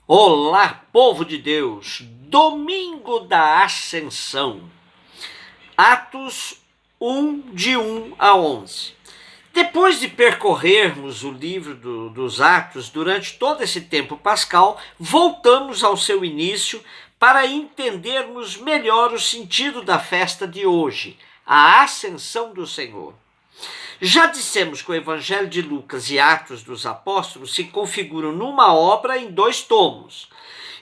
Olá, povo de Deus! Domingo da Ascensão. Atos 1, de 1 a 11. Depois de percorrermos o livro dos Atos durante todo esse tempo pascal, voltamos ao seu início para entendermos melhor o sentido da festa de hoje, a Ascensão do Senhor. Já dissemos que o Evangelho de Lucas e Atos dos Apóstolos se configuram numa obra em 2 tomos.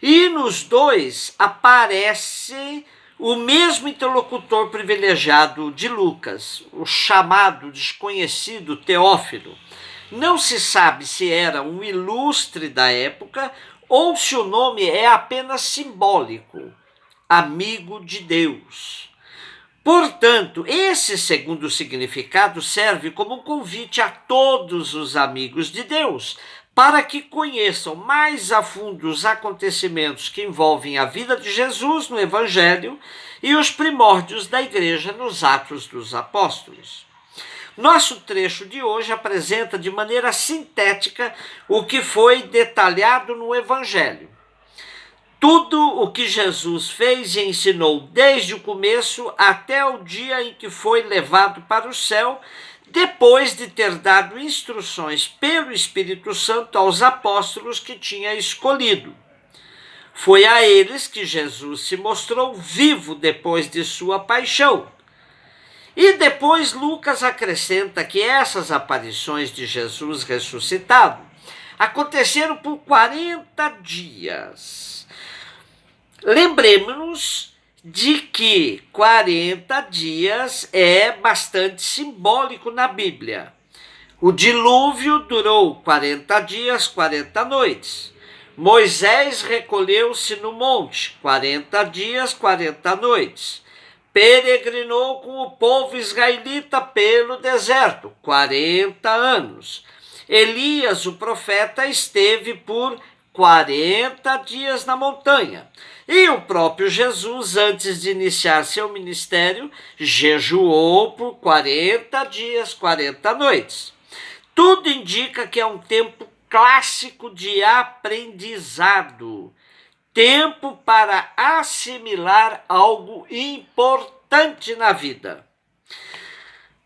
E nos 2 aparece o mesmo interlocutor privilegiado de Lucas, o chamado desconhecido Teófilo. Não se sabe se era um ilustre da época ou se o nome é apenas simbólico, amigo de Deus. Portanto, esse segundo significado serve como um convite a todos os amigos de Deus para que conheçam mais a fundo os acontecimentos que envolvem a vida de Jesus no Evangelho e os primórdios da Igreja nos Atos dos Apóstolos. Nosso trecho de hoje apresenta de maneira sintética o que foi detalhado no Evangelho. Tudo o que Jesus fez e ensinou desde o começo até o dia em que foi levado para o céu, depois de ter dado instruções pelo Espírito Santo aos apóstolos que tinha escolhido. Foi a eles que Jesus se mostrou vivo depois de sua paixão. E depois Lucas acrescenta que essas aparições de Jesus ressuscitado aconteceram por 40 dias. Lembremos-nos de que 40 dias é bastante simbólico na Bíblia. O dilúvio durou 40 dias, 40 noites. Moisés recolheu-se no monte, 40 dias, 40 noites. Peregrinou com o povo israelita pelo deserto, 40 anos. Elias, o profeta, esteve por 40 dias na montanha. E o próprio Jesus, antes de iniciar seu ministério, jejuou por 40 dias, 40 noites. Tudo indica que é um tempo clássico de aprendizado, tempo para assimilar algo importante na vida.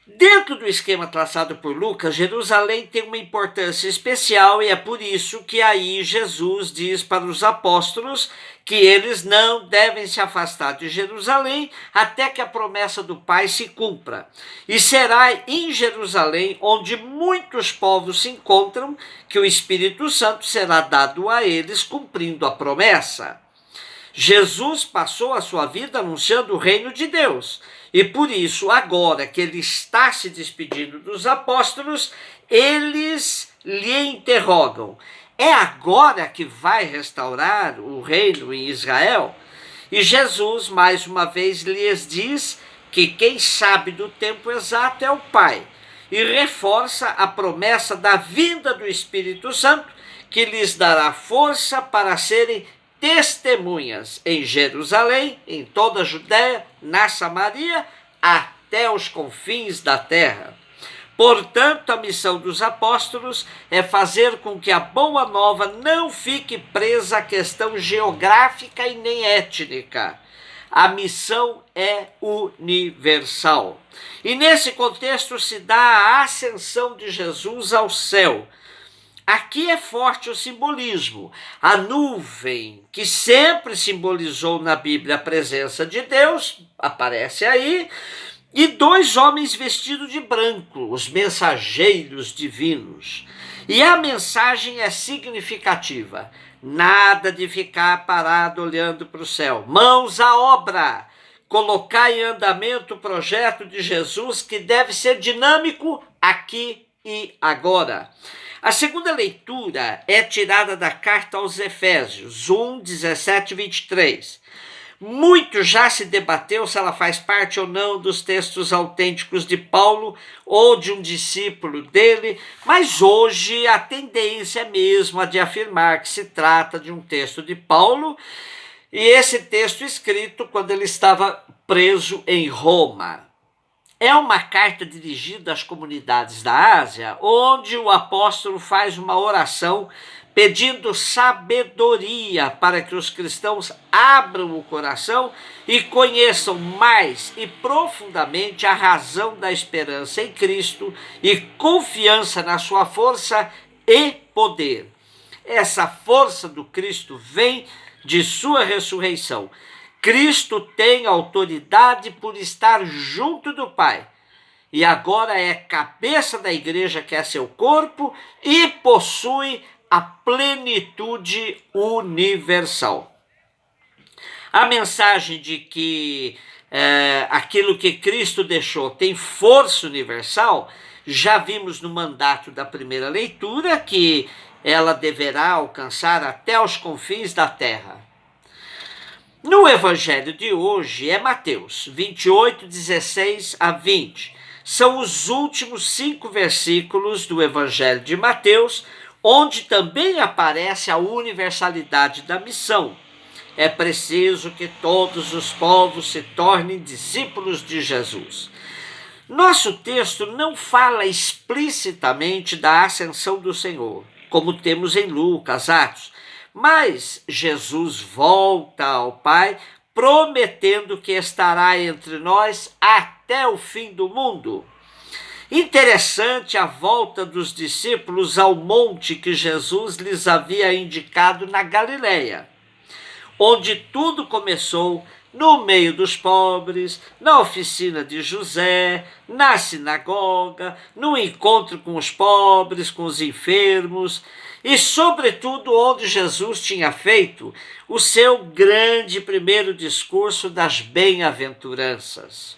Dentro do esquema traçado por Lucas, Jerusalém tem uma importância especial e é por isso que aí Jesus diz para os apóstolos que eles não devem se afastar de Jerusalém até que a promessa do Pai se cumpra. E será em Jerusalém, onde muitos povos se encontram, que o Espírito Santo será dado a eles cumprindo a promessa. Jesus passou a sua vida anunciando o reino de Deus. E por isso, agora que ele está se despedindo dos apóstolos, eles lhe interrogam: é agora que vai restaurar o reino em Israel? E Jesus, mais uma vez, lhes diz que quem sabe do tempo exato é o Pai. E reforça a promessa da vinda do Espírito Santo, que lhes dará força para serem testemunhas em Jerusalém, em toda a Judéia, na Samaria, até os confins da terra. Portanto, a missão dos apóstolos é fazer com que a boa nova não fique presa à questão geográfica e nem étnica. A missão é universal. E nesse contexto se dá a ascensão de Jesus ao céu. Aqui é forte o simbolismo. A nuvem, que sempre simbolizou na Bíblia a presença de Deus, aparece aí, e 2 homens vestidos de branco, os mensageiros divinos. E a mensagem é significativa. Nada de ficar parado olhando para o céu. Mãos à obra. Colocar em andamento o projeto de Jesus, que deve ser dinâmico aqui e agora. A segunda leitura é tirada da carta aos Efésios, 1, 17 e 23. Muito já se debateu se ela faz parte ou não dos textos autênticos de Paulo ou de um discípulo dele, mas hoje a tendência é mesmo a de afirmar que se trata de um texto de Paulo, e esse texto escrito quando ele estava preso em Roma. É uma carta dirigida às comunidades da Ásia, onde o apóstolo faz uma oração pedindo sabedoria para que os cristãos abram o coração e conheçam mais e profundamente a razão da esperança em Cristo e confiança na sua força e poder. Essa força do Cristo vem de sua ressurreição. Cristo tem autoridade por estar junto do Pai. E agora é cabeça da igreja, que é seu corpo, e possui a plenitude universal. A mensagem de que aquilo que Cristo deixou tem força universal, já vimos no mandato da primeira leitura, que ela deverá alcançar até os confins da terra. No evangelho de hoje é Mateus 28, 16 a 20. São os últimos 5 versículos do evangelho de Mateus, onde também aparece a universalidade da missão. É preciso que todos os povos se tornem discípulos de Jesus. Nosso texto não fala explicitamente da ascensão do Senhor, como temos em Lucas, Atos, mas Jesus volta ao Pai, prometendo que estará entre nós até o fim do mundo. Interessante a volta dos discípulos ao monte que Jesus lhes havia indicado na Galileia, onde tudo começou no meio dos pobres, na oficina de José, na sinagoga, no encontro com os pobres, com os enfermos e, sobretudo, onde Jesus tinha feito o seu grande primeiro discurso das bem-aventuranças.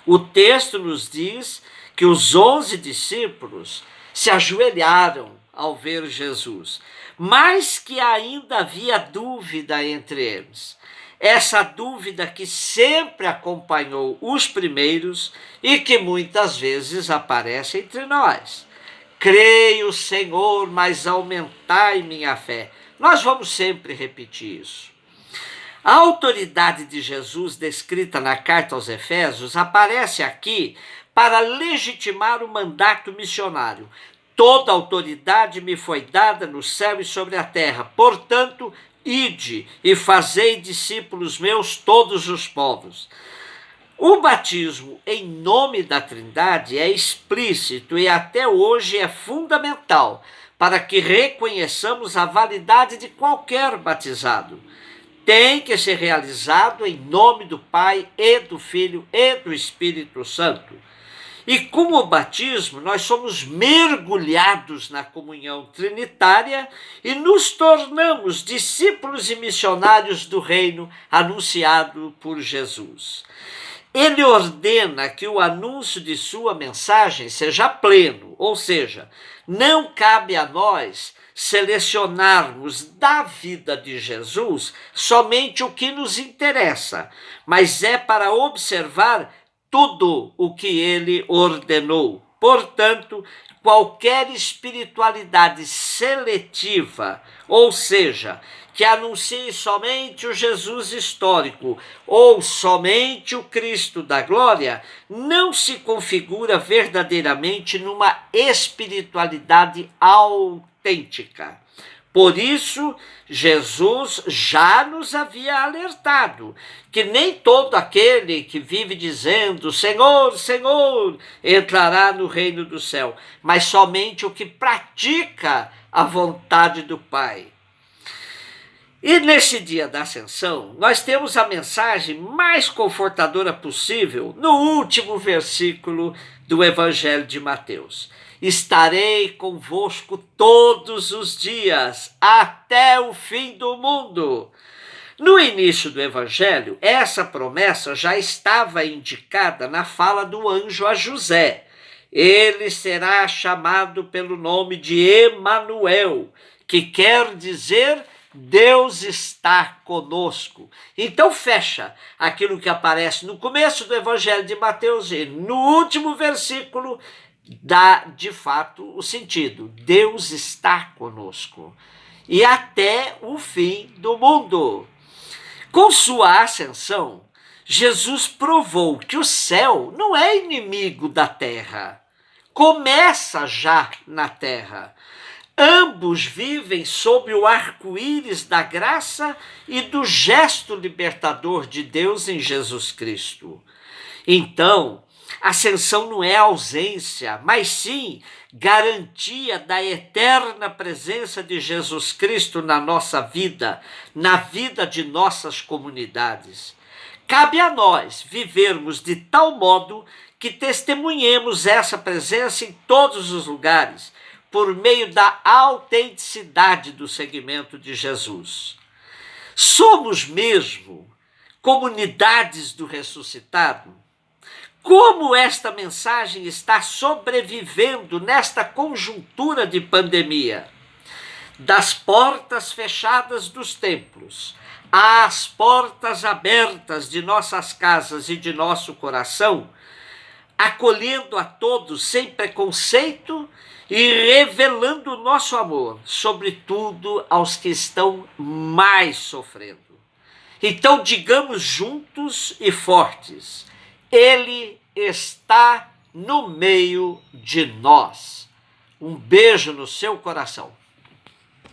O texto nos diz que os 11 discípulos se ajoelharam ao ver Jesus, mas que ainda havia dúvida entre eles. Essa dúvida que sempre acompanhou os primeiros e que muitas vezes aparece entre nós. Creio, Senhor, mas aumentai minha fé. Nós vamos sempre repetir isso. A autoridade de Jesus descrita na carta aos Efésios aparece aqui para legitimar o mandato missionário. Toda autoridade me foi dada no céu e sobre a terra. Portanto, ide e fazei discípulos meus todos os povos. O batismo em nome da Trindade é explícito e até hoje é fundamental para que reconheçamos a validade de qualquer batizado. Tem que ser realizado em nome do Pai e do Filho e do Espírito Santo. E com o batismo, nós somos mergulhados na comunhão trinitária e nos tornamos discípulos e missionários do reino anunciado por Jesus. Ele ordena que o anúncio de sua mensagem seja pleno, ou seja, não cabe a nós selecionarmos da vida de Jesus somente o que nos interessa, mas é para observar tudo o que ele ordenou. Portanto, qualquer espiritualidade seletiva, ou seja, que anuncie somente o Jesus histórico ou somente o Cristo da glória, não se configura verdadeiramente numa espiritualidade autêntica. Por isso, Jesus já nos havia alertado que nem todo aquele que vive dizendo Senhor, Senhor, entrará no reino do céu, mas somente o que pratica a vontade do Pai. E nesse dia da ascensão, nós temos a mensagem mais confortadora possível no último versículo do Evangelho de Mateus. Estarei convosco todos os dias, até o fim do mundo. No início do Evangelho, essa promessa já estava indicada na fala do anjo a José. Ele será chamado pelo nome de Emanuel, que quer dizer Deus está conosco. Então fecha aquilo que aparece no começo do Evangelho de Mateus e no último versículo dá de fato o sentido. Deus está conosco e até o fim do mundo. Com sua ascensão, Jesus provou que o céu não é inimigo da terra. Começa já na terra. Ambos vivem sob o arco-íris da graça e do gesto libertador de Deus em Jesus Cristo. Então, ascensão não é ausência, mas sim garantia da eterna presença de Jesus Cristo na nossa vida, na vida de nossas comunidades. Cabe a nós vivermos de tal modo que testemunhemos essa presença em todos os lugares, por meio da autenticidade do seguimento de Jesus. Somos mesmo comunidades do ressuscitado? Como esta mensagem está sobrevivendo nesta conjuntura de pandemia? Das portas fechadas dos templos às portas abertas de nossas casas e de nosso coração, acolhendo a todos sem preconceito e revelando o nosso amor, sobretudo aos que estão mais sofrendo. Então digamos juntos e fortes: Ele está no meio de nós. Um beijo no seu coração.